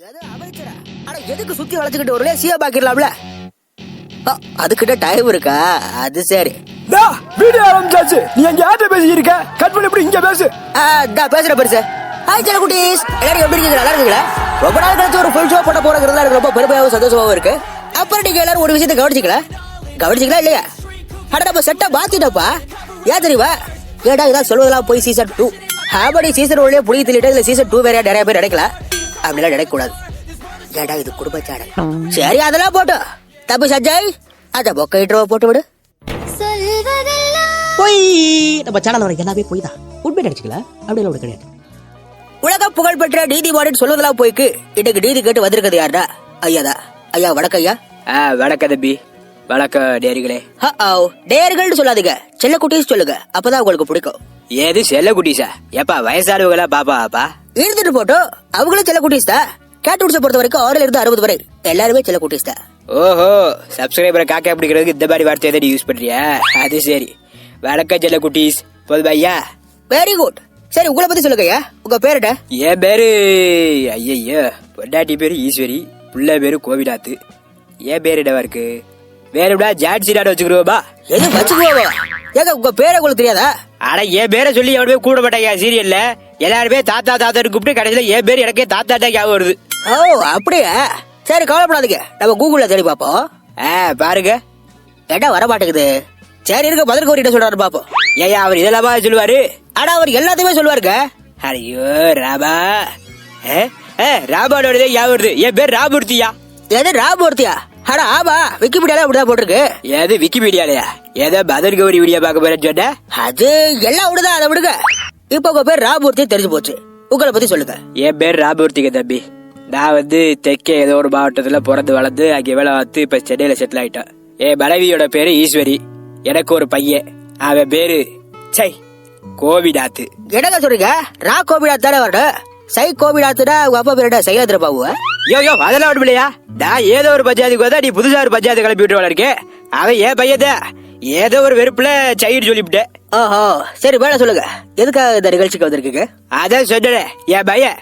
எதுக்கு சுத்தி வளைச்சுக்கிட்டு ஒரு சியா பாக்கிடலாம்ல? அதுக்கிட்ட டைம் இருக்கா? அது சரி. வீடியோ ஆரம்பிச்சாச்சு. நீ அங்க யார்ட்ட பேசி இருக்க? கட் பண்ணி எப்படி இங்க பேசு. பேசுற பெருசு. ஹாய் செல்ல குட்டீஸ், எல்லாரும் எப்படி இருக்கீங்க? நல்லா இருக்கீங்களா? ரொம்ப நாள் கழிச்சு ஒரு ஃபுல் ஷோ போட போறதுல எனக்கு ரொம்ப பெருமையாகவும் சந்தோஷமாவும் இருக்கு. அப்புறம் நீங்க எல்லாரும் ஒரு விஷயத்தை கவனிச்சிங்களா இல்லையா? அட நம்ம செட்டை பாத்திட்டப்பா. ஏன் தெரியுமா? ஏடா இதான் சொல்வதெல்லாம் போய் சீசன் 2 ஹாபடி சீசன் 1 புளிய தள்ளிட்டு இதுல சீசன் 2 வேற நிறைய பேர் நினைக்கல. அப்படிலாம் நினைக்க கூடாது. ஏடா இது குடும்ப சேனல். சரி அதெல்லாம் போட்டு தப்பு சஜாய் அத பொக்க இன்ட்ரோ போட்டு விடு. போய் நம்ம சேனல் வர எல்லாமே போய் தான் உண்மை நினைச்சுக்கல. அப்படியெல்லாம் ஒன்று கிடையாது. உலக புகழ் பெற்ற நீதி மாடின்னு சொல்வதெல்லாம் போய்க்கு இன்னைக்கு நீதி கேட்டு வந்திருக்கிறது யாருடா? ஐயாதா. ஐயா வணக்கம் ஐயா. வணக்கம் தம்பி. வணக்கம் டேரிகளே. டேரிகள் சொல்லாதீங்க, செல்ல குட்டீஸ் சொல்லுங்க, அப்பதான் உங்களுக்கு பிடிக்கும். ஏது செல்ல குட்டீஸா? எப்பா வயசானவங்களா? பாப்பா இருந்துட்டு போட்டோம், அவங்களும் செல்ல குட்டீஸ் தான். கேட்வுட்ஸை பொறுத்த வரைக்கும் 6 இருந்து 60 வரை எல்லாருமே செல்ல குட்டீஸ் தான். ஓஹோ, சப்ஸ்கிரைபரை காக்கா பிடிக்கிறதுக்கு இந்த மாதிரி வார்த்தையை தான் யூஸ் பண்றியா? அது சரி. வணக்கம் செல்ல குட்டீஸ். போதுமா ஐயா? Very good. சரி உங்களை பத்தி சொல்லுங்க ஐயா. உங்க பேரு? என் பேரு ஐயா பொண்டாட்டி பேரு ஈஸ்வரி, புள்ள பேரு கோவிநாத். என் பேரு இடவா இருக்கு. வேற ஜான்சிடாட வச்சுக்கிறோமா? எது வச்சுக்குவோமா? ஏங்க உங்க பேரை உங்களுக்கு தெரியாதா? ஆனா என் பேரை சொல்லி எவனுமே கூட மாட்டாங்க சீரியல்ல. எல்லாருமே தாத்தா தாத்தான்னு கூப்பிட்டு கடைசியில என் பேரு எனக்கே தாத்தா தான் ஞாபகம் வருது. ஓ அப்படியா? சரி கவலைப்படாதீங்க, நம்ம கூகுள்ல தேடி பாப்போம். பாருங்க. ஏட்டா வர மாட்டேங்குது. சரி இருக்க பதிலுக்கு ஒரு சொல்றாரு பாப்போம். ஏயா அவர் இதெல்லாமா சொல்லுவாரு? ஆனா அவர் எல்லாத்தையுமே சொல்லுவாருங்க. ஐயோ ராபா. ராபானோட ஞாபகம் வருது. என் பேர் ராபூர்த்தியா. எது ராபூர்த்தியா? அட ஆமா, விக்கிபீடியால அப்படிதான் போட்டிருக்கு. ஏது விக்கிபீடியாலயா? ஏதோ பதன் கௌரி வீடியோ பார்க்க போறேன்னு சொன்ன. அது எல்லாம் விடுதா, அதை விடுங்க. இப்ப உங்க பேர் ராபூர்த்தி தெரிஞ்சு போச்சு. உங்களை பத்தி சொல்லுங்க. என் பேர் ராபூர்த்திங்க தம்பி. நான் தெற்கே ஏதோ ஒரு மாவட்டத்துல பிறந்து வளர்ந்து அங்கே வேலை பார்த்து இப்ப சென்னையில செட்டில் ஆயிட்டேன். என் மனைவியோட பேரு ஈஸ்வரி. எனக்கு ஒரு பையன், அவன் பேரு கோவிநாத். என்னங்க சொல்றீங்க? ரா கோவிநாத் தானே வரணும். சை கோவிநாத்னா உங்க அப்பா பேருடா சைலேந்திர பாபு. யோ அதெல்லாம் ஒண்ணு இல்லையா? நான் ஏதோ ஒரு பஞ்சாயத்துக்கு வந்தா நீ புதுசா ஒரு பஞ்சாயத்து கிளப்பி விட்டு வளர்க்கே. அவன் ஏன் பையன் ஏதோ ஒரு வெறுப்புல சைடு சொல்லிவிட்டேன். ஓஹோ சரி வேலை சொல்லுங்க. எதுக்காக இந்த நிகழ்ச்சிக்கு வந்திருக்கீங்க? அதான் சொன்னேன், என் பையன்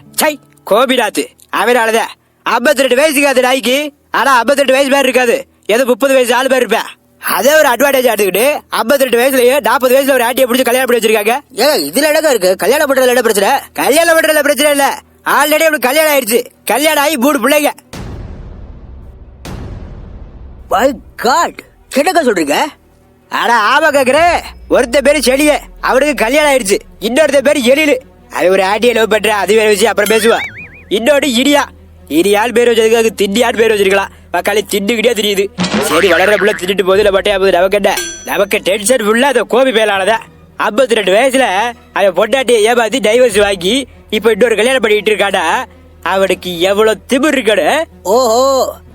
கோபிநாத். அவனாலதான் 52 வயசுக்கு அது நாய்க்கு. ஆனா 52 வயசு பேர் இருக்காது, ஏதோ 30 வயசு ஆளு பேர் இருப்பேன். அதே ஒரு அட்வான்டேஜ் எடுத்துக்கிட்டு 52 வயசுலயே 40 வயசுல ஒரு ஆட்டியை பிடிச்சி கல்யாணம் பண்ணி வச்சிருக்காங்க. ஏன் இதுல இடங்க இருக்கு? கல்யாணம் பண்றதுல என்ன பிரச்சனை? கல்யாணம் பண்றதுல பிரச்சனை இல்ல. ஆல்ரெடி அவனுக்கு கல்யாணம் ஆயிடுச்சு. கல்யாணம் ஆகி 3 பிள்ளைங்க. மை காட், என்னங்க சொல்றீங்க? ஆனா ஆமா கேக்குறேன். ஒருத்த பேரு செடிய, அவனுக்கு கல்யாணம் ஆயிடுச்சு. இன்னொருத்த பேரு எழிலு, அவன் ஒரு ஆட்டியை லவ் பண்ற. அது வேற விஷயம், அப்புறம் பேசுவா. இன்னொரு இடியால் பேர் வச்சதுக்கு திண்டியான்னு பேர் வச்சிருக்கலாம். மக்காளி திண்டுகிட்டே தெரியுது. சரி வளர்ற புள்ள திட்டு போது இல்ல பட்டையா போகுது. நமக்கு டென்ஷன் ஃபுல்லா அந்த கோபி பேலானதா. 52 வயசுல அவன் பொண்டாட்டியை ஏமாத்தி டைவர்ஸ் வாங்கி இப்ப இன்னொரு கல்யாணம் பண்ணிட்டு இருக்காடா. அவனுக்கு எவ்வளவு திமிர் இருக்காடு. ஓஹோ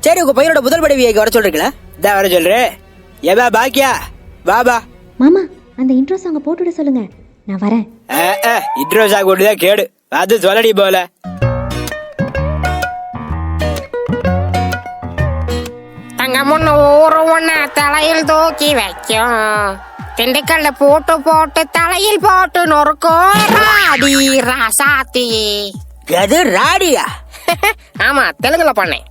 சரி, உங்க பையனோட முதல் மனைவியை வர சொல்றீங்களா? இதான் வர சொல்றேன். ஏபா பாக்கியா பாபா. மாமா அந்த இன்ட்ரோ சாங் போட்டுட சொல்லுங்க, நான் வரேன். இன்ட்ரோ சாங் ஒண்ணுதான் கேடு, அது சொல்லடி போல. தங்கமுன்னு ஊரு ஒண்ணு தலையில் தூக்கி வைக்கும், திண்டுக்கல்ல போட்டு தலையில் போட்டு நொறுக்கும் ராடி ராசாத்தி. அது ராடியா? ஆமா தெலுங்குல பண்ணேன்.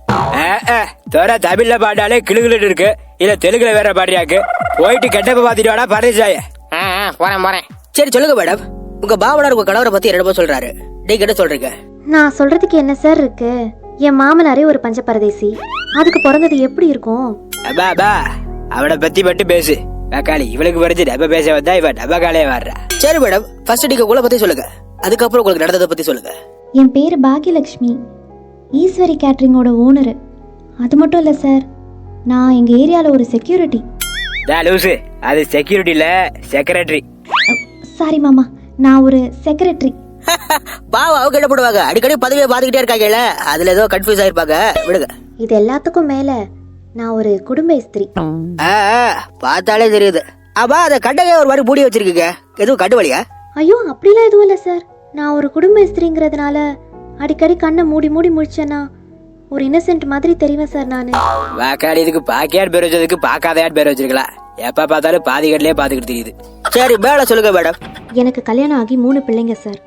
தோற தமிழ்ல பாட்டாலே கிளுகிட்டு இருக்கு, இல்ல தெலுங்குல வேற பாடுறியாக்கு. போயிட்டு கெட்டப்ப பாத்திட்டு வாடா பரதேசாய. போறேன். சரி சொல்லுங்க மேடம், உங்க பாவனார் உங்க கணவரை பத்தி என்னமோ சொல்றாரு, நீங்க என்ன சொல்றீங்க? நான் சொல்றதுக்கு என்ன சார் இருக்கு? என் மாமனாரே ஒரு பஞ்ச பரதேசி, அதுக்கு பிறந்தது எப்படி இருக்கும்? அவனை பத்தி மட்டும் பேசு. காளி இவளுக்கு பறிச்சு டப்ப பேச வந்தா இவன் டப்ப காலையே வர்றா. சரி மேடம், ஃபர்ஸ்ட் நீங்க உங்களை பத்தி சொல்லுங்க, அதுக்கப்புறம் உங்களுக்கு நடந்ததை பத்தி சொல்லுங்க. என் பேரு பாக்யலட்சுமி, ஈஸ்வரி கேட்டரிங்கோட ஓனர். அது மட்டும் இல்ல சார், நான் எங்க ஏரியால ஒரு செக்யூரிட்டி. அது செக்யூரிட்டி இல்ல, செக்ரட்டரி. சாரி மாமா, நான் ஒரு செக்ரட்டரி. பாவம், அவங்க என்ன பண்ணுவாங்க? அடிக்கடி பதவியை பாத்துக்கிட்டே இருக்காங்கல்ல, அதுல ஏதோ கன்ஃபியூஸ் ஆயிருப்பாங்க, விடுங்க. இது எல்லாத்துக்கும் மேல நான் ஒரு குடும்ப ஸ்திரீ. பார்த்தாலே தெரியுது. அப்பா அத கண்டையே ஒரு மாதிரி மூடி வச்சிருக்கீங்க, எதுவும் கண்டு வலியா? ஐயோ அப்படிலாம் எதுவும் இல்ல சார், நான் ஒரு குடும்ப ஸ்திரீங்கிறதுனால அடிக்கடி கண்ணை மூடி முடிச்சேன்னா ஒரு இன்னசென்ட் மாதிரி தெரியும் சார் நானு. வாக்காளி இதுக்கு பாக்கியார் பேர் வச்சதுக்கு பாக்காதையார் பேர் வச்சிருக்கலாம். எப்ப பார்த்தாலும் பாதிகட்லயே பாத்துக்கிட்டு தெரியுது. சரி மேல சொல்லுங்க மேடம். எனக்கு கல்யாணம் ஆகி 3 பிள்ளைங்க சார்,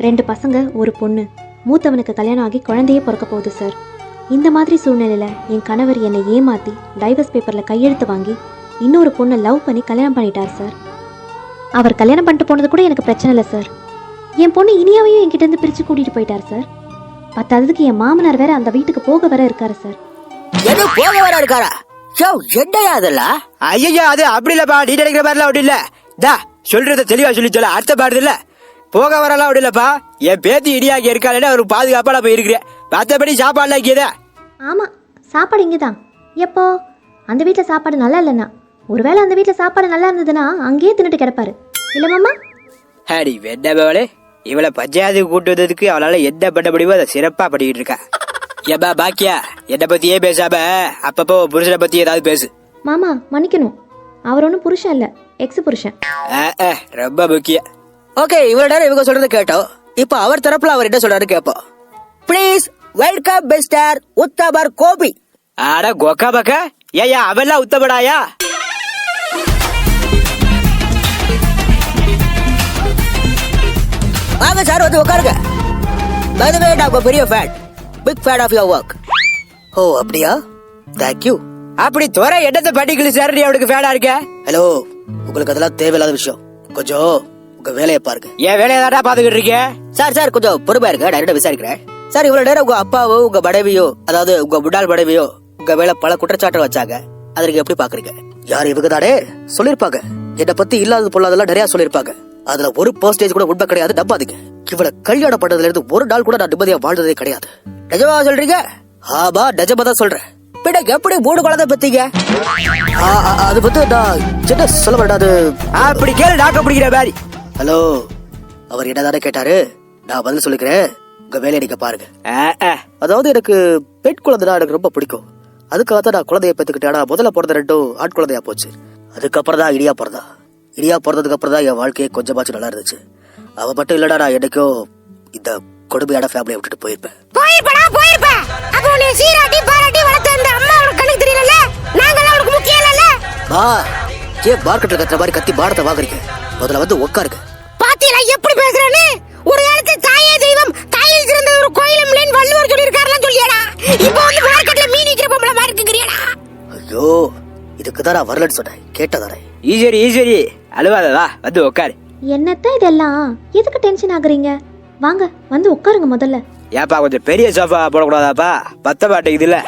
2 பசங்க ஒரு பொண்ணு. மூத்தவனுக்கு கல்யாணம் ஆகி குழந்தையே பிறக்க போகுது சார். இந்த மாதிரி சூழ்நிலையில் என் கணவர் என்னை ஏமாற்றி டைவர்ஸ் பேப்பரில் கையெழுத்து வாங்கி இன்னொரு பொண்ணை லவ் பண்ணி கல்யாணம் பண்ணிட்டார் சார். அவர் கல்யாணம் பண்ணிட்டு போனது கூட எனக்கு பிரச்சனை இல்லை சார். என் பொண்ணு இனியாவையும் என்கிட்டேருந்து பிரித்து கூட்டிகிட்டு போயிட்டார் சார். பத்தாததுக்கு என் மாமனார் வேற அந்த வீட்டுக்கு போக வர இருக்காரு சார். எது போக வர இருக்காரா? என்னையா அதெல்லாம்? ஐயா அது அப்படி இல்லப்பா, நீ நினைக்கிற மாதிரிலாம் அப்படி இல்ல. தா சொல்றத தெளிவா சொல்லி சொல்ல அர்த்தம் பாடுது இல்ல. போக வரலாம் அப்படி இல்லப்பா. என் பேத்தி இடியாக்கி இருக்காளே ஒரு பாதுகாப்பா நான் போய் இருக்கிறேன். மற்றபடி சாப்பாடுலாம் இங்கேதா. ஆமாம், சாப்பாடு இங்கே தான். எப்போ அந்த வீட்டில் சாப்பாடு நல்லா இல்லைன்னா, ஒருவேளை அந்த வீட்டில் சாப்பாடு நல்லா இருந்ததுன்னா அங்கேயே தின்னுட்டு கிடப்பாரு இல்லை மாமா? ஹரி வெண்ணவளே, இவளை பஞ்சாயத்துக்கு கூட்டு வந்ததுக்கு அவளால என்ன பண்ண முடியுமோ அதை சிறப்பா பண்ணிட்டு இருக்கா. ஏப்பா பாக்கியா, என்னை பத்தியே பேசாம அப்பப்போ புருஷனை பத்தி ஏதாவது பேசு. மாமா மன்னிக்கணும், அவர் ஒன்றும் புருஷன் இல்லை, எக்ஸ் புருஷன். ரொம்ப முக்கியம். ஓகே, இவ்வளவு நேரம் இவங்க சொல்றது கேட்டோம். இப்ப அவர் தரப்புல அவர் என்ன சொல்றாரு கேப்போம். ப்ளீஸ் வெல்கம் மிஸ்டர் உத்தமர் கோபி. ஆட கொக்கா பக்கா, ஏயா அவெல்லாம் உத்தமடாயா? வாங்க சார், வந்து உட்காருங்க. By the way, நான் உங்க பெரிய fan, big fan of your work. ஓ அப்படியா? Thank you. அப்படி துறை என்னத்தை பண்ணிக்கல சார், நீ அவனுக்கு ஃபேனா இருக்க? ஹலோ, உங்களுக்கு அதெல்லாம் தேவையில்லாத விஷயம். கொஞ்சம் உங்க வேலையை பாருங்க. என் வேலையை தாண்டா பாத்துக்கிட்டு இருக்கேன். சார் கொஞ்சம் பொறுமையா இருங்க, டைரக்டா விசாரிக்கிறேன். சார் இவ்வளவு நேரம் உங்க அப்பாவோ உங்க மனைவியோ, அதாவது உங்க முன்னாள் மனைவியோ உங்க மேல பல குற்றச்சாட்டு வச்சாங்க. அதற்கு எப்படி பாக்குறீங்க? யாரு இவங்க தானே சொல்லிருப்பாங்க, என்னை பத்தி இல்லாத பொல்லாதெல்லாம் நிறைய சொல்லிருப்பாங்க. அதுல ஒரு பெர்சன்டேஜ் கூட உண்மை கிடையாது, நம்பாதீங்க. இவளை கல்யாணம் பண்ணதுல இருந்து ஒரு நாள் கூட நான் நிம்மதியா வாழ்ந்ததே கிடையாது. நிஜமா சொல்றீங்க? ஆமா நிஜமா தான் சொல்றேன். பின்ன எப்படி 3 குழந்தை பத்தீங்க? அது வந்து நான் என்ன சொல்ல வேண்டாது. அப்படி கேளு, டாக்டர் பிடிக்கிற மாதிரி. ஹலோ, அவர் என்னதானே கேட்டாரு, நான் பதில் சொல்லிக்கிறேன். உங்க வேலையை நீங்க பாருங்க. அதாவது எனக்கு பெண் குழந்தைனா எனக்கு ரொம்ப பிடிக்கும். அதுக்காக தான் நான் குழந்தைய பெற்றுக்கிட்டேன். ஆனா முதல்ல பிறந்த 2 ஆண் குழந்தையா போச்சு. அதுக்கப்புறம் தான் இடியா பிறந்தா. இடியா பிறந்ததுக்கு அப்புறம் தான் என் வாழ்க்கையே கொஞ்சமாச்சும் நல்லா இருந்துச்சு. அவ மட்டும் இல்லடா, நான் என்னைக்கும் இந்த கொடுமையான ஃபேமிலியை விட்டுட்டு போயிருப்பேன். அப்போ நீ சீராட்டி பாராட்டி வளர்த்த அந்த அம்மா உனக்கு கண்ணுக்கு தெரியல, நாங்க அவளுக்கு முக்கியம் இல்ல. ஏன் மார்க்கெட்ல கத்துற மாதிரி கத்தி பாரத்தை வாங்குறீங்க? முதல்ல வந்து உட்காருங்க. பாத்தியா எப்படி பேசுறானே? ஒரு காலத்துல தாயே தெய்வம், தாயில் சிறந்த ஒரு கோயிலும் இல்லைன்னு வள்ளுவர் சொல்லி இருக்காருலாம் சொல்லியாடா. இப்போ வந்து மார்க்கெட்ல மீன் விக்கிற பொம்பளை மாதிரி இருக்குங்கறியாடா. ஐயோ, இதுக்குதான் நான் வரலன்னு சொன்னேன், கேட்டதானே? ஈஸ்வரி அழுவாதவா, வந்து உட்காரு. என்னத்தான் இதெல்லாம், எதுக்கு டென்ஷன் ஆகுறீங்க? வாங்க வந்து உட்காருங்க முதல்ல. ஏப்பா கொஞ்சம் பெரிய சோஃபா போடக்கூடாதாப்பா, பத்த மாட்டேங்குது இல்ல?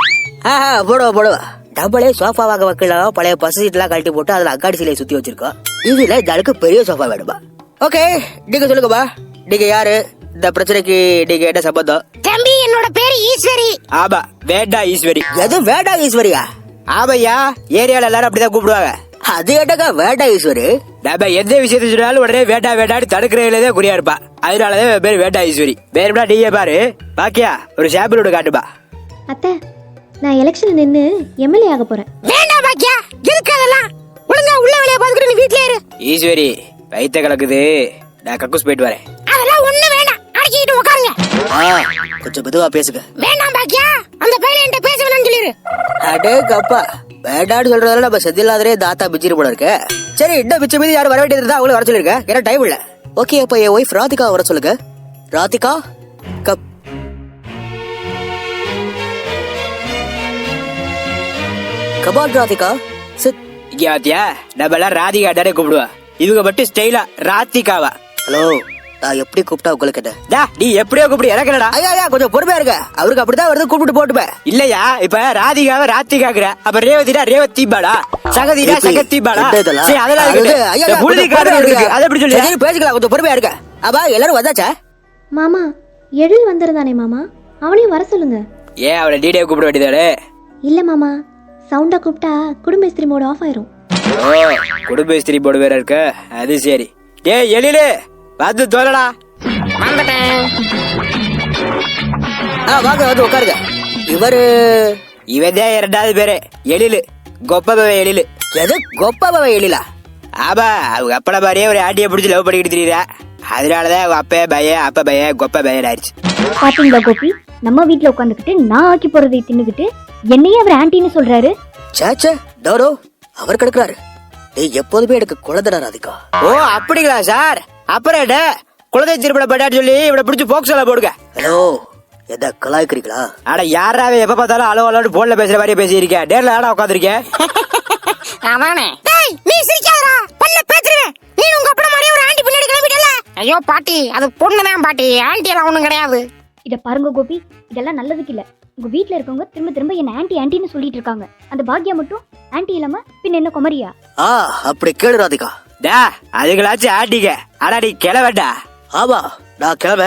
போடுவா. டபுளே சோஃபா வாங்க வைக்கலாம். பழைய பசு சீட்லாம் கழட்டி போட்டு அதுல அக்காடி சிலையை சுத்தி வச்சிருக்கோம். இதுல இந்த ஆளுக்கு பெரிய சோஃபா வேணுமா? ஓகே, நீங்க சொல்லுங்கப்பா, நீங்க யாரு? இந்த பிரச்சனைக்கு நீங்க என்ன சம்பந்தம்? தம்பி, என்னோட பேரு ஈஸ்வரி. ஆமா, வேண்டா ஈஸ்வரி. எது வேண்டா ஈஸ்வரியா? ஆமையா, ஏரியால எல்லாரும் அப்படிதான் கூப்பிடுவாங்க. அது என்னக்கா வேண்டா ஈஸ்வரி? நம்ம எந்த விஷயத்த சொன்னாலும் உடனே வேண்டா வேண்டான்னு தடுக்கிறதுலதே குறியா இருப்பா. அதனாலதான் பேர் வேண்டா ஈஸ்வரி. வேறுபடா நீயே பாரு. பாக்கியா, ஒரு சாம்பிளோட காட்டுப்பா. அத்தை, நான் எலெக்ஷன் நின்னு எம்எல்ஏ ஆக போறேன். வேண்டாம் பாக்கியா, எதுக்கு அதெல்லாம்? ஒழுங்கா உள்ள வேலைய பாத்துக்கிட்டு நீ வீட்லயே இரு. ஈஸ்வரி, வயித்த கலக்குது, நான் கக்கூஸ் போயிட்டு வரேன். அதெல்லாம் ஒண்ணு வேண்டாம், அடக்கிட்டு உட்காருங்க. கொஞ்சம் மெதுவா பேசுங்க. வேண்டாம் பாக்கியா, அந்த பையன் என்கிட்ட பேச வேணாம்னு சொல்லிரு. அடே கப்பா, வேண்டான்னு சொல்றதால நம்ம செதில்லாதரே தாத்தா பிச்சிரு போல இருக்க. சரி, இன்னும் மிச்சம் மீதி யாரும் வர வேண்டியது இருந்தா அவங்களும் வர சொல்லிருக்க, ஏன்னா டைம் இல்ல. ஓகே, அப்ப என் ஒய்ஃப் ராதிகா வர சொல்லுங்க. ராதிகா கப் கபால் ராதிகா சிட். இங்க பாத்தியா, நம்ம எல்லாம் ராதிகா தானே கூப்பிடுவா. இவங்க மட்டும் ஸ்டைலா ராதிகாவா. ஹலோ, நான் எப்படி கூப்பிட்டா உங்களுக்கு என்ன? டா, நீ எப்படியோ கூப்பிடு, எனக்கு என்னடா? ஐயா கொஞ்சம் பொறுமையா இருங்க, அவருக்கு அப்படிதான் வருது, கூப்பிட்டு போட்டுப்பேன். இல்லையா, இப்ப ராதிகாவை ராதிகாக்குற, அப்ப ரேவதிடா ரேவதிபாடா, சகதிடா சகதிபாடா. சரி, அதெல்லாம் இருக்கு. புழுதி காரணம் இருக்கு, அதை எப்படி சொல்லி? சரி, பேசிக்கலாம், கொஞ்சம் பொறுமையா இருக்க. அப்பா எல்லாரும் வந்தாச்சா? மாமா, எழில் வந்திருந்தானே மாமா, அவனையும் வர சொல்லுங்க. ஏன் அவளை டீடே கூப்பிட வேண்டியதானே? இல்ல மாமா, சவுண்டா கூப்பிட்டா குடும்ப இஸ்திரி மோட் ஆஃப் ஆயிரும். ஓ, குடும்ப இஸ்திரி போர்டு வேற இருக்க, அது சரி. டேய் எழிலு, வந்து தோலடா. வந்துட்டேன். வாங்க வந்து உட்காருங்க. இவன் தான் 2வது பேரு, எழிலு, கொப்ப எழிலு. எது கொப்பாவை எழிலா? ஆமா, அவங்க அப்பட மாதிரியே ஒரு ஆண்டியை பிடிச்சி லவ் பண்ணிக்கிட்டு தெரியுதா. அதனாலதான் அவங்க அப்ப பையன் அப்ப பையன் கொப்ப பையன் ஆயிடுச்சு. பாத்தீங்களா கோபி, நம்ம வீட்டுல உட்காந்துக்கிட்டு நான் ஆக்கி போறதை தின்னுகிட்டு என்னையே அவர் ஆன்டின்னு சொல்றாரு. சேச்சே, டோரோ அவர் கிடக்குறாரு. நீ எப்போதுமே எனக்கு குழந்தைடா ராதிகா. ஓ அப்படிங்களா சார்? அப்புறம் என்ன, குழந்தை திருப்பட பட்டான்னு சொல்லி இவனை பிடிச்சி போக்சோல போடுங்க. ஹலோ, எதா கலாய்க்கிறீங்களா? ஆனா யாராவே எப்ப பார்த்தாலும் அலோ அலோன்னு போன்ல பேசுற மாதிரியே பேசியிருக்கேன். நேர்ல ஆடா உட்காந்துருக்கேன். அதானே. டேய் நீ சிரிக்காதடா, பல்ல பேத்துறேன். நீ உங்க அப்பா மாதிரியே ஒரு ஆண்டி பின்னாடி கிளம்பிட்டல. ஐயோ பாட்டி, அது பொண்ணுதான் பாட்டி, ஆண்டி எல்லாம் ஒண்ணும் கிடையாது. இத பாருங்க கோபி, இதெல்லாம் நல்லதுக்கு இல்ல. உங்க வீட்ல இருக்கவங்க திரும்ப திரும்ப என்ன ஆன்ட்டி ஆன்ட்டின்னு சொல்லிட்டு இருக்காங்க. அந்த பாக்யா மட்டும் ஆன்ட்டி இல்லாம பின்ன என்ன குமரியா? அப்படி கேளு ராதிகா. டா அதுகளாச்சும் ஆட்டிக்க. ஆனா நீ கிளவண்டா. ஆமா, நான் கிளம்ப.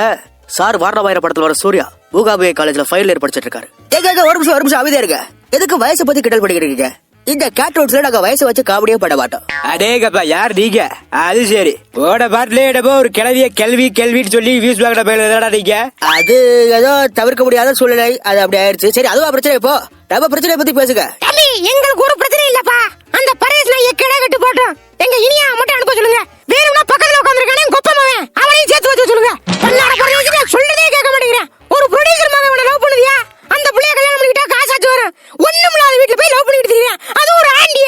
சார் வாரணமாயிரம் படத்துல வர சூர்யா மூகாபிகை காலேஜ்ல ஃபைனல் இயர் படிச்சிட்டு இருக்காரு. ஏங்க ஒரு நிமிஷம் அமைதியா இருங்க. எதுக்கு வயசை பத்தி கிண்டல் பண்ணிக்கிட்டு இருக்கீங்க? இந்த கேட்ரோட்ஸ்ல நாங்க வயசை வச்சு காமெடியே பண்ண மாட்டோம். அடேங்கப்பா, யார் நீங்க? அது சரி, போட பாட்டிலே இடப்போ ஒரு கிளவிய கேள்வின்னு சொல்லி வியூஸ் வாங்கின பயில நீங்க. அது ஏதோ தவிர்க்க முடியாத சூழ்நிலை, அது அப்படி ஆயிடுச்சு. சரி, அதுவா பிரச்சனை. இப்போ நம்ம பிரச்சனையை பத்தி பேசுங்க. தம்பி, எங்களுக்கு ஒரு பிரச்சனை இல்லப்பா. அந்த பரேஸ்ல எக்கடா கட்டு போட்டோம். எங்க இனியா மட்டும் அனுப்ப சொல்லுங்க. வேணும்னா பக்கத்துல உட்கார்ந்திருக்கானே கொப்பமாவன், அவனையும் சேர்த்து வச்சு சொல்லுங்க. பல்லார பரேஸ்ல சொல்றதே கேட்க மாட்டேங்கிறேன். ஒரு ப்ரொடியூசர் மகன் அவனை லவ் பண்ணுதியா? அந்த புள்ளைய கல்யாணம் பண்ணிக்கிட்டா காசாச்சு வரும். ஒண்ணுமில்லாத வீட்டுல போய் லவ் பண்ணிட்டு இருக்கீங்க. அது ஒரு ஆண்டி.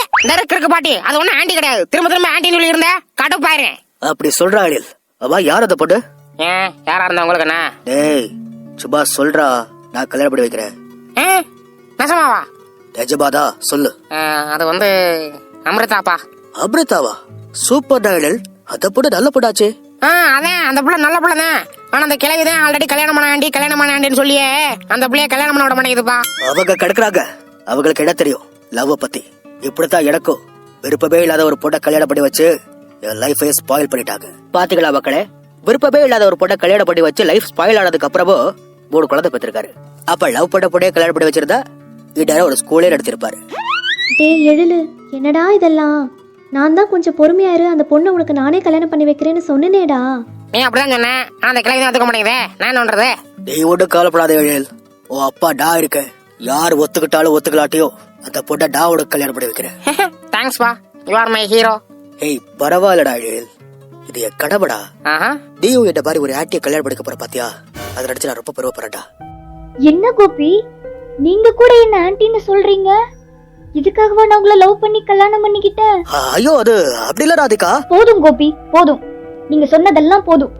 இருக்கு பாட்டி, அது ஒண்ணும் ஆண்டி கிடையாது. திரும்ப ஆண்டின்னு சொல்லி இருந்த கடுப்பாயிரு. அப்படி சொல்றாங்க. அவா யார் அந்த பொண்ணு? யாரா இருந்தா உங்களுக்கு என்ன? டேய் சுபா சொல்றா, நான் கல்யாணம் பண்ணி வைக்கிறேன். நெசமாவா? நிஜமாதா சொல்லு. அது வந்து அமிர்தாப்பா. அமிர்தாவா? சூப்பர் டாயல். அந்த பொண்ணு நல்ல பொண்ணாச்சே. அதான் அந்த புள்ள நல்ல புள்ளதான். ஆனா அந்த கிழவிதான் ஆல்ரெடி கல்யாணம் பண்ண ஆண்டின்னு சொல்லியே அந்த புள்ளைய கல்யாணம் பண்ண விட மாட்டேங்குதுப்பா. அவங்க கிடக்குறாங்க. அவங்களுக்கு என்ன தெரியும் லவ் பத்தி? இப்படித்தான் எனக்கும் விருப்பமே இல்லாத ஒரு பொண்ணை கல்யாணம் பண்ணி வச்சு என் லைஃபை ஸ்பாயில் பண்ணிட்டாங்க. பாத்தீங்களா மக்களே, விருப்பமே இல்லாத ஒரு பொண்ணை கல்யாணம் பண்ணி வச்சு லைஃப் ஸ்பாயில் ஆனதுக்கு அப்புறமும் 3 குழந்தை பெற்றிருக்காரு. அப்ப லவ் பண்ண பொண்ணே கல்யாணம் பண்ணி வச்சிருந்தா இந்நேரம் ஒரு ஸ்கூலே நடத்திருப்பாரு. டேய் எழுலு, என்னடா இதெல்லாம்? நான் தான் கொஞ்சம் பொறுமையா இரு, அந்த பொண்ணை உனக்கு நானே கல்யாணம் பண்ணி வைக்கிறேன்னு சொன்னேடா. நீ அப்படிதான் சொன்ன. அந்த கிழவி தான் ஒத்துக்க மாட்டேங்குதே, நான் என்ன பண்றது? நீ ஒன்றும் கவலைப்படாத எழில். உன் அப்பா டா இருக்க. யார் ஒத்துக்கிட்டாலும் ஒத்துக்கலாட்டியும் அந்த பொண்ணை டாவோட கல்யாணம் பண்ணி வைக்கிறேன். தேங்க்ஸ் பா, யூ ஆர் மை ஹீரோ. ஏய் பரவாயில்லடா எழில், இது என் கடமைடா. நீயும் என்ன மாதிரி ஒரு ஆட்டிய கல்யாணம் பண்ணிக்க போற பாத்தியா? அதை நடிச்சு நான் ரொம்ப பெருமைப்படுறேன்டா. என்ன கோபி, நீங்க கூட என்ன ஆன்ட்டின்னு சொல்றீங்க? இதுக்காகவா நான் உங்களை லவ் பண்ணி கல்யாணம் பண்ணிக்கிட்டேன்? ஐயோ அது அப்படி இல்ல ராதிகா. போதும் கோபி போதும், நீங்க சொன்னதெல்லாம் போதும்.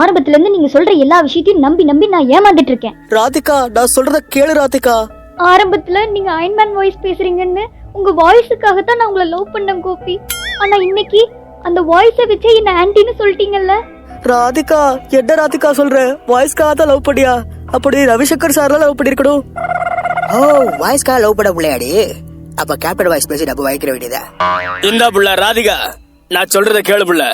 ஆரம்பத்துல இருந்து நீங்க சொல்ற எல்லா விஷயத்தையும் நம்பி நான் ஏமாந்துட்டு இருக்கேன். ராதிகா, நான் சொல்றத கேளு ராதிகா. ஆரம்பத்துல நீங்க அயன்மேன் வாய்ஸ் பேசுறீங்கன்னு உங்க வாய்ஸுக்காக தான் நான் உங்களை லவ் பண்ணேன் கோபி. ஆனா இன்னைக்கு அந்த வாய்ஸை வச்சே என்ன ஆன்ட்டின்னு சொல்லிட்டீங்கல்ல. ராதிகா, என்ன ராதிகா சொல்ற? வாய்ஸ்க்காக தான் லவ் பண்ணியா? அப்படி ரவிசங்கர் சார் லவ் பண்ணிருக்கணும். ஓ, வாய்ஸ்க்காக லவ் பண்ண முடியாடி. அப்ப கேப்டன் வாய்ஸ் பேசி நம்ம வாங்கிக்கிற வேண்டியதா? இந்த புள்ள ராதிகா, நான் சொல்றத கேளு புள்ள.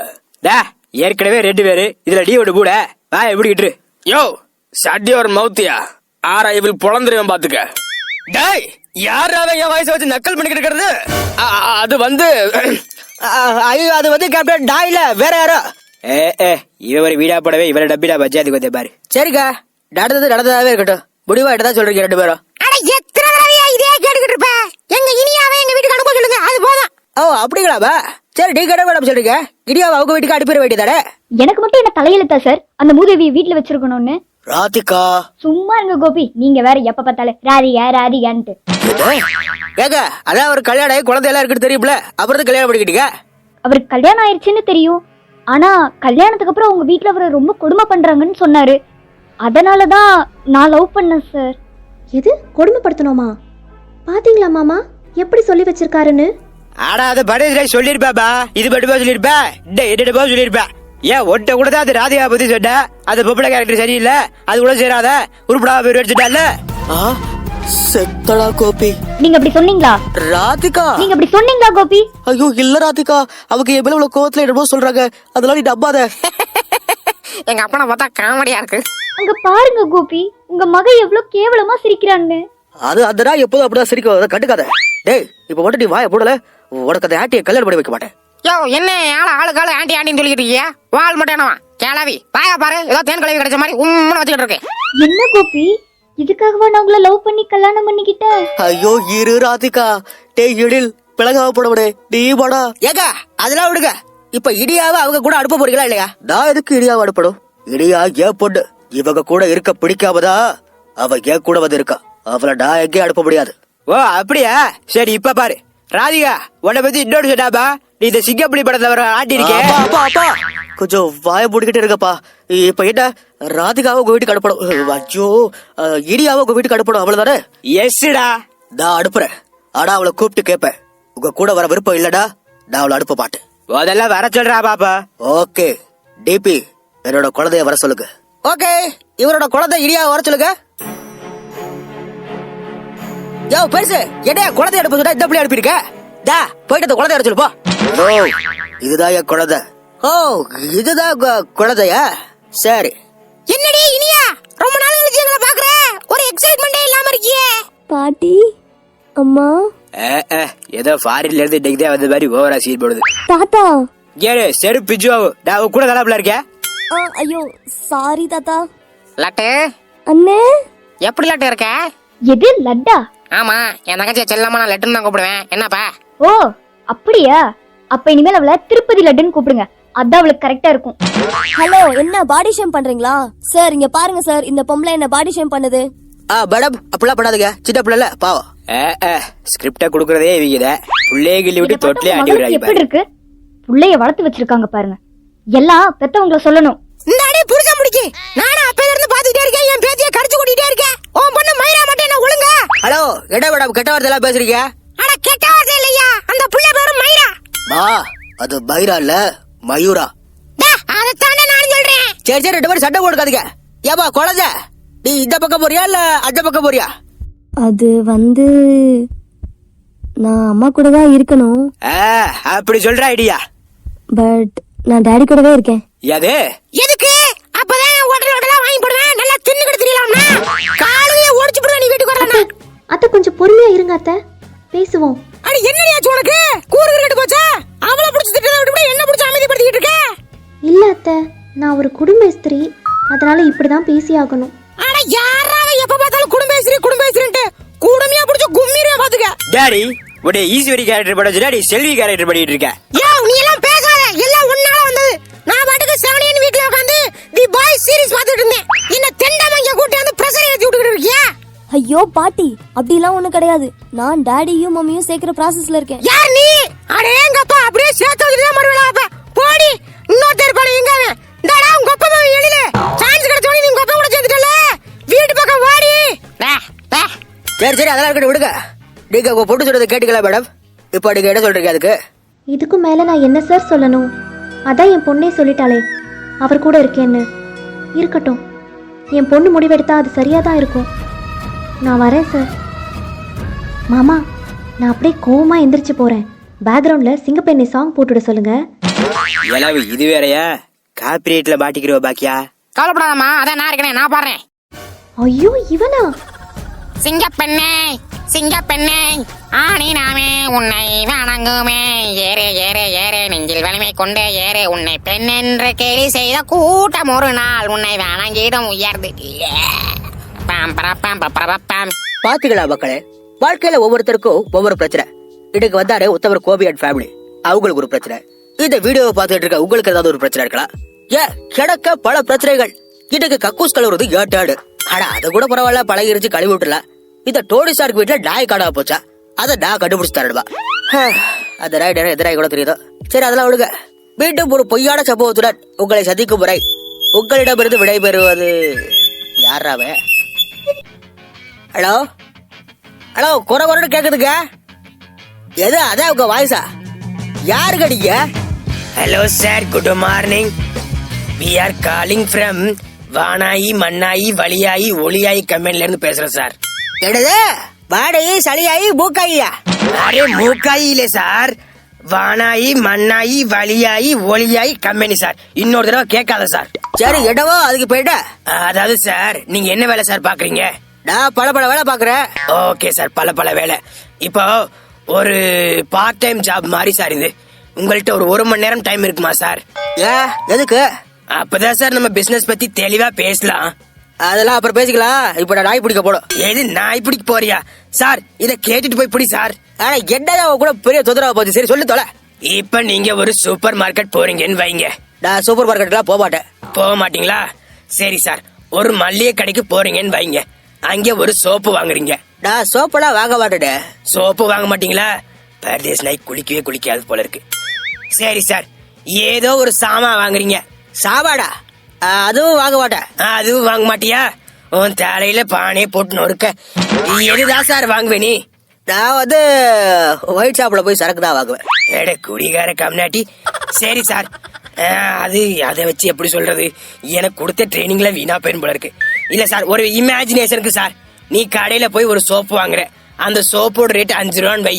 டா ஏற்கனவே 2 பேரு, இதுல டி ஒன்று கூட வாய் எப்படிக்கிட்டு. யோ சட்டி ஒரு மவுத்தியா ஆரா இவள் பொழந்துருவேன் பாத்துக்க. டேய் யாராவது என் வாய்ஸ் வச்சு நக்கல் பண்ணிக்கிட்டு இருக்கிறது? அது வந்து ஐயோ, அது வந்து கேப்டன் டா இல்ல, வேற யாரோ. இவர் வீடா போடவே இவரை டப்பிடா பஞ்சாயத்துக்கு வந்தே பாரு. சரிக்கா, நடந்ததாவே இருக்கட்டும். முடிவா என்னதான் சொல்றீங்க 2 பேரும்? அட எத்தனை தடவையா இதே கேட்டுக்கிட்டு இருப்ப? எங்க இனியாவே எங்க வீட்டுக்கு அனுப்ப சொல்லுங்க, அது போதும். ஓ அப்படிங்களாப்பா? சரி, நீ கடை மேடம் சொல்றீங்க. இனியாவை அவங்க வீட்டுக்கு அனுப்பிட வேண்டியதானே? எனக்கு மட்டும் என்ன தலையெழுத்தா சார் அந்த மூதேவியை வீட்டுல வச்சிருக்கணும்னு? ராதிகா சும்மா இருங்க கோபி, நீங்க வேற எப்ப பார்த்தாலும் ராதிகான்ட்டு. ஏங்க, அதான் ஒரு கல்யாணம் ஆகி குழந்தை எல்லாம் இருக்குன்னு தெரியும்ல, அப்புறம் கல்யாணம் பண்ணிக்கிட்டீங்க. அவருக்கு கல்யாணம் ஆயிடுச்சுன்னு தெரியும். ஆனா கல்யாணத்துக்கு அப்புறம் உங்க வீட்டுல அவரை ரொம்ப கொடுமை பண்றாங்கன்னு சொன்னாரு. அதனாலதான் நான் லவ் பண்ணேன் சார். எது கொடுமைப்படுத்தணுமா? பாத்தீங்களா மாமா எப்படி சொல்லி வச்சிருக்காருன்னு? ஆனா அது படத்துல சொல்லிருப்பாப்பா. இது மட்டும் சொல்லிருப்பா, என்னப்பா சொல்லிருப்பா. ஏன் ஒட்ட கூட தான் அது ராதிகா பத்தி சொன்ன. அது பொம்பளை கேரக்டர் சரியில்லை, அது கூட சேராத உருப்படா பேர் வச்சுட்டால. செத்தடா கோபி. நீங்க அப்படி சொன்னீங்களா ராதிகா? நீங்க அப்படி சொன்னீங்களா கோபி? ஐயோ இல்ல ராதிகா, அவங்க என் மேல இவ்வளவு கோவத்துல என்னமோ சொல்றாங்க. அதெல்லாம் நீ நம்பாத. எங்க அப்பனை பார்த்தா காமெடியா இருக்கு. அங்க பாருங்க கோபி, உங்க மக எவ்வளவு கேவலமா சிரிக்கிறான்னு. அது அந்த எப்போதும் அப்படிதான் சிரிக்கும், அதை கண்டுக்காத. டேய் இப்ப மட்டும் நீ வாய போடல, உனக்கு அந்த ஆட்டியை கல்யாணம் பண்ணி வைக்க மாட்டேன். யோ என்ன ஆளுக்காளு ஆண்டின்னு சொல்லிட்டு இருக்கியா? வால் மட்டும் என்னவா கேளாவி வாயா பாரு, ஏதோ தேன் கலவி கிடைச்ச மாதிரி உம்முன்னு வச்சுக்கிட்டு இருக்கேன். என்ன கோபி, இதுக்காகவா நான் உங்களை லவ் பண்ணி கல்யாணம் பண்ணிக்கிட்டேன்? ஐயோ இரு ராதிகா. டேய் எழில், பிளகாவ போடவிடு, நீ போடா. ஏகா அதெல்லாம் விடுங்க. இப்ப இடியாவை அவங்க கூட அனுப்ப போறீங்களா இல்லையா? நான் எதுக்கு இடியாவை அனுப்பணும்? இடியா ஏன் பொண்ணு, இவங்க கூட இருக்க பிடிக்காமதா அவ ஏன் கூட வந்து இருக்கா. அவளை நான் எங்கேயும் அனுப்ப முடியாது. ஓ அப்படியா? சரி இப்ப பாரு ராதிகா, உன்னை பத்தி இன்னொரு சொன்னாப்பா. நீ இந்த சிங்கப்புலி படத்துல வர ஆட்டி இருக்கே. அப்பா கொஞ்சம் வாய மூடிக்கிட்டே இருக்கப்பா. இப்ப என்ன ராதிகாவை உங்க வீட்டுக்கு அனுப்பணும். ஐயோ, இடியாவை உங்க வீட்டுக்கு அனுப்பணும், அவ்வளவுதானே? எஸ்டா. நான் அனுப்புறேன். ஆனா அவளை கூப்பிட்டு கேட்பேன், உங்க கூட வர விருப்பம் இல்லடா, நான் அவளை அனுப்ப மாட்டேன். முதல்ல வர சொல்றா பாப்பா. ஓகே டிபி, என்னோட குழந்தைய வர சொல்லுங்க. ஓகே, இவரோட குழந்தை இடியாவை வர சொல்லுங்க. யோ பெருசு, என்னைய குழந்தை அனுப்ப சொன்னா இந்த பிள்ளை அனுப்பிருக்க? டா போயிட்டு அந்த குழந்தை வர சொல்லு போ. ஓ, இதுதான் என் குழந்தை. ஓ, இதுதான் உங்க குழந்தையா? சரி. என்னடி இனியா, ரொம்ப நாள் கழிச்சு எங்களை பாக்குற, ஒரு எக்ஸைட்மெண்டே இல்லாம இருக்கியே. பாட்டி அம்மா ஏதோ ஃபாரின்ல இருந்து இன்னைக்கு தான் வந்த மாதிரி ஓவரா சீன் போடுது. தாத்தா. ஏறு செரு பிஜுவாவு, நான் உன் கூட கலாப்புல இருக்கேன். ஐயோ சாரி தாத்தா. லட்டு அண்ணே. எப்படி லட்டு இருக்க? எது லட்டா? ஆமா, என் தங்கச்சியை செல்லமா நான் லட்டுன்னு தான் கூப்பிடுவேன். என்னப்பா? ஓ அப்படியா? அப்ப இனிமேல் அவளை திருப்பதி லட்டுன்னு கூப்பிடுங்க, அதான் அவளுக்கு கரெக்டா இருக்கும். ஹலோ, என்ன பாடி ஷேம் பண்றீங்களா சார்? இங்க பாருங்க சார், இந்த பொம்பளை என்ன பாடி ஷேம் பண்ணுது. மேடம் அப்படிலாம் பண்ணாதுங்க, சின்ன பிள்ளை பாவம். ஸ்கிரிப்ட குடுக்கறதே இவங்க பிள்ளைகளை விட்டு தொட்டிலே அடி மகளுக்கு விடுறாங்க. எப்படி இருக்கு? புள்ளைய வளர்த்து வச்சிருக்காங்க பாருங்க. எல்லாம் பெத்தவங்கள சொல்லணும். இந்த அடி புடிச்ச முடிக்கி. நானும் அப்பையில இருந்து பாத்துக்கிட்டே இருக்கேன், என் பேத்தியை கடிச்சு கூட்டிட்டே இருக்கேன். உன் பொண்ணு மயிரா மட்டும் என்ன ஒழுங்கா? ஹலோ, என்ன மேடம் கெட்ட வார்த்தை எல்லாம் பேசுறீங்க? அட கெட்ட வார்த்தை இல்லையா, அந்த புள்ள பேரு மயிரா. அது பைரா இல்ல, மயூரா. அதத்தானே நான் சொல்றேன். சரி சரி, ரெண்டு பேரும் சண்டை போடுக்காதீங்க. ஏப்பா குழந்தை, நீ இந்த பக்கம் போறியா இல்ல அந்த பக்கம் போறியா? அது நான் அம்மா கூட தான் இருக்கணும், அப்படி சொல்ற ஐடியா. பட் நான் டாடி கூடவே இருக்கேன். எது எதுக்கு? அப்பதான் ஹோட்டல் வாங்கி போடுவேன், நல்லா தின்னுக்கிட்டு தெரியலாம்னா. காலையே ஓடிச்சு போடுவேன் நீ வீட்டுக்கு வரலன்னா. அத்தை கொஞ்சம் பொறுமையா இருங்க அத்தை, பேசுவோம். அட என்னடியாச்சு உனக்கு? கூறு கட்டு போச்சா? அவளை பிடிச்சி திட்டதை விட்டு என்ன பிடிச்சி அமைதிப்படுத்திக்கிட்டு இருக்க? இல்ல அத்தை, நான் ஒரு குடும்ப ஸ்திரீ, அதனால இப்படிதான் பேசி ஆகணும். அட யாராவது எப்ப பார்த்தாலும் குடும்பேஸ்வரின்ட்டு கூடமையா பிடிச்சி கும்மிரியா பாத்துக்க. டாடி உடைய ஈஸ்வரி கேரக்டர் படம் டாடி செல்வி கேரக்டர் பண்ணிட்டு இருக்க. யோ நீ எல்லாம் பேசாத, எல்லாம் ஒன்னால வந்தது. நான் பாட்டுக்கு 7 வீட்ல உட்கார்ந்து தி பாய் சீரிஸ் பாத்துட்டு இருந்தேன். என்ன தெண்டமங்க கூட்டி வந்து பிரஷர் ஏத்தி விட்டுக்கிட்டு இருக்கியா? ஐயோ பாட்டி, அப்படிலாம் ஒண்ணும் கிடையாது. நான் டாடியும் மம்மியும் சேர்க்கிற ப்ராசஸ்ல இருக்கேன். யார் நீ? அடேங்கப்பா, அப்படியே சேர்த்து வச்சுட்டு தான் மறுவேளை அப்ப போடி. இன்னொருத்தர் பாரு எங்க அவன்? இந்தாடா உங்க அப்பா மேல எழில சான்ஸ் கிடைச்சோனே நீ உங்க அப்பா கூட சேர்ந்துட்டல. வீட்டு பக்கம் வாடி. சரி சரி, அதெல்லாம் இருக்கட்டும், விடுங்க. நீங்க உங்க பொண்ணு சொல்றதை கேட்டுக்கல மேடம். இப்ப நீங்க என்ன சொல்றீங்க அதுக்கு? இதுக்கு மேல நான் என்ன சார் சொல்லணும்? அதான் என் பொண்ணே சொல்லிட்டாளே, அவர் கூட இருக்கேன்னு. இருக்கட்டும், என் பொண்ணு முடிவெடுத்தா அது சரியா தான் இருக்கும். நான் வரேன் சார். மாமா, நான் அப்படியே கோவமா எந்திரிச்சு போறேன். பேக்ரவுண்ட்ல சிங்கப்பெண்ணை சாங் போட்டுட சொல்லுங்க. எலவு இது வேறயா? காப்பிரைட்ல மாட்டிக்கிறவ பாக்கியா? கவலைப்படாதம்மா, அதான் நான் இருக்கேன், நான் பாடுறேன். ஐயோ இவனா? சிங்கப்பெண்ணே சிங்கப்பெண்ணே ஆணி நாமே உன்னை வணங்குமே. ஏறே ஏறே ஏறே நெஞ்சில் வலிமை கொண்டே ஏறே, உன்னை பெண் என்று கேலி செய்த கூட்டம் ஒரு நாள் உன்னை வணங்கிடும் உயர்ந்து. பாத்துக்கலாம் மக்களே, வாழ்க்கையில ஒவ்வொருத்தருக்கும் ஒவ்வொரு பிரச்சனை. இன்னைக்கு வந்தாரு உத்தவர் கோபி அண்ட் ஃபேமிலி, அவங்களுக்கு ஒரு பிரச்சனை. இந்த வீடியோவை பார்த்துட்டு இருக்க உங்களுக்கு ஏதாவது ஒரு பிரச்சனை இருக்கலாம். கிடக்க பல பிரச்சனைகள். இன்னைக்கு கக்கூஸ் கழுவுறது ஏட்டாடு. ஆனா அது கூட பரவாயில்ல, பழகிருச்சு, கழுவி விட்டுலாம். இந்த டோனி ஸ்டார்க் வீட்டுல நாய் காணாம போச்சா, அதை நான் கண்டுபிடிச்சு தரணுமா? அந்த நாய் நேரம் எந்த நாய் கூட தெரியுதோ. சரி அதெல்லாம் விடுங்க. மீண்டும் ஒரு பொய்யான சம்பவத்துடன் உங்களை சந்திக்கும் முறை உங்களிடமிருந்து விடைபெறுவது யாராவே? ஹலோ ஹலோ, குறை கேக்குதுங்க. எது அதான் உங்க வாய்ஸா? யாரு கடிங்க? Hello sir, good morning. We are calling from வானாயி மண்ணாயி வலியாயி ஒளியாயி கம்பெனில இருந்து பேசுறேன் சார். என்னது? வாடகை சளியாயி மூக்காயியா? அரே மூக்காயி இல்ல சார், வானாயி மண்ணாயி வலியாயி ஒளியாயி கம்பெனி சார். இன்னொரு தடவை கேட்காத சார். சரி என்னவோ அதுக்கு போயிட்ட. அதாவது சார், நீங்க என்ன வேலை சார் பாக்குறீங்க? நான் பல வேலை பாக்குறேன். ஓகே சார், பல வேலை. இப்போ ஒரு பார்ட் டைம் ஜாப் மாதிரி சார் இது. உங்கள்ட்ட ஒரு 1 மணி நேரம் டைம் இருக்குமா சார்? எதுக்கு? அப்பதான் சார் நம்ம பிசினஸ் பத்தி தெளிவா பேசலாம். அதெல்லாம் அப்புறம் பேசிக்கலாம். இப்ப நான் நாய் பிடிக்க போடும். எது நாய் பிடிக்க போறியா சார்? இத கேட்டுட்டு போய் பிடி சார். ஆனா என்னதான் கூட பெரிய தொந்தரவு போச்சு. சரி சொல்லு தொலை. இப்ப நீங்க ஒரு சூப்பர் மார்க்கெட் போறீங்கன்னு வைங்க. நான் சூப்பர் மார்க்கெட்லாம் போக மாட்டேன். போக மாட்டீங்களா? சரி சார், ஒரு மல்லிகை கடைக்கு போறீங்கன்னு வைங்க. அங்க ஒரு சோப்பு வாங்குறீங்க. நான் சோப்பெல்லாம் வாங்க மாட்டேன். சோப்பு வாங்க மாட்டீங்களா? பரதேஸ் நாய் குளிக்கவே குளிக்காது போல இருக்கு. சரி சார், ஏதோ ஒரு சாமான் வாங்குறீங்க. சாப்பாடா? அதுவும் வாங்க மாட்டேன். அதுவும் வாங்க மாட்டியா? உன் தலையில பானே போட்டு நொறுக்க. எதுதான் சார் வாங்குவே நீ? நான் வந்து ஒயிட் ஷாப்ல போய் சரக்கு தான் வாங்குவேன். எட குடிகார கம்னாட்டி. சரி சார், அது அதை வச்சு எப்படி சொல்றது, எனக்கு கொடுத்த ட்ரைனிங்ல வீணா போயிரும் போல இருக்கு. இல்ல சார், ஒரு இமேஜினேஷனுக்கு சார், நீ கடையில போய் ஒரு சோப்பு வாங்குற, அந்த சோப்போட ரேட் 5 ரூபான்னு வை,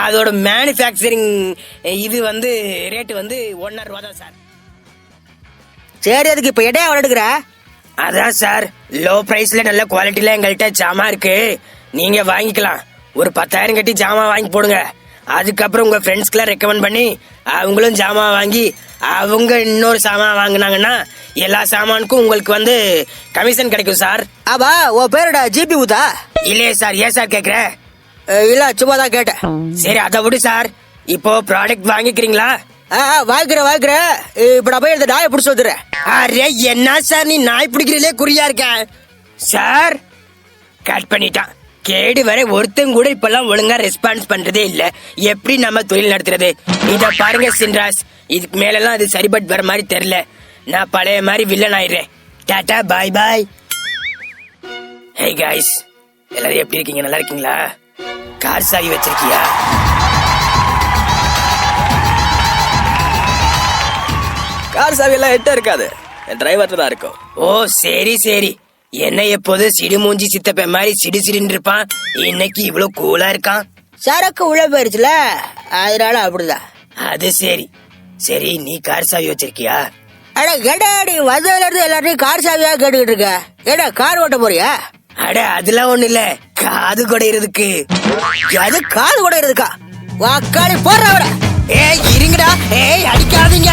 அதோட மேனுஃபேக்சரிங் இது வந்து ரேட் வந்து 1.5 ரூபா தான் சார். சரி, அதுக்கு இப்ப இடையா அவன் எடுக்கிற? அதான் சார், லோ பிரைஸ்ல நல்ல குவாலிட்டில எங்கள்கிட்ட ஜாமா இருக்கு, நீங்க வாங்கிக்கலாம். ஒரு 10,000 கட்டி ஜாமா வாங்கி போடுங்க. அதுக்கப்புறம் உங்க ஃப்ரெண்ட்ஸ்க்குலாம் ரெக்கமெண்ட் பண்ணி அவங்களும் ஜாமா வாங்கி அவங்க இன்னொரு சாமான் வாங்கினாங்கன்னா எல்லா சாமானுக்கும் உங்களுக்கு வந்து கமிஷன் கிடைக்கும் சார். ஆமா, உன் பேருடா ஜிபி ஊதா? இல்லையே சார், ஏன் சார் கேக்குற? இல்ல, சும்மா தான் கேட்டேன். சரி, அதை விடு சார். இப்போ ப்ராடக்ட் வாங்கிக்கிறீங்களா? வாங்கிக்கிறேன். இப்ப நான் போய் இந்த நாயை பிடிச்சி வந்துடுறேன். அரே என்ன சார், நீ நாய் பிடிக்கிறதுலே குறியா இருக்க சார். கட் பண்ணிட்டான். கேடு வரை ஒருத்தங்க கூட இப்பெல்லாம் ஒழுங்கா ரெஸ்பான்ஸ் பண்றதே இல்ல. எப்படி நம்ம தொழில் நடத்துறது? இத பாருங்க சின்ராஸ், இதுக்கு மேலெல்லாம் அது சரிபட் வர மாதிரி தெரியல. நான் பழைய மாதிரி வில்லன் ஆயிடுறேன். டாடா, பாய் பாய். ஹே காய்ஸ், எல்லாரும் எப்படி இருக்கீங்க? நல்லா இருக்கீங்களா? கார் சாவி வச்சிருக்கியா? கார் சாவி எல்லாம் எட்ட இருக்காது, டிரைவர் தான் இருக்கும். ஓ சரி சரி. என்ன எப்போது சிடு மூஞ்சி சித்தப்ப மாதிரி சிடு சிடுன்னு இருப்பான், இன்னைக்கு இவ்வளவு கூலா இருக்கான். சரக்கு உள்ள போயிருச்சுல, அதனால அப்படிதான். அது சரி. சரி, நீ கார் சாவி வச்சிருக்கியா? அட கேடாடி, வந்ததுல இருந்து எல்லாரையும் கார் சாவியா கேட்டுக்கிட்டு இருக்க. ஏடா கார் ஓட்ட போறியா? அட அதெல்லாம் ஒண்ணு இல்ல, காது குடையிறதுக்கு. அது காது கூட இருக்கா? வாக்காளி போடுறவர. ஏய் இருங்கடா, ஏய் அடிக்காதீங்க.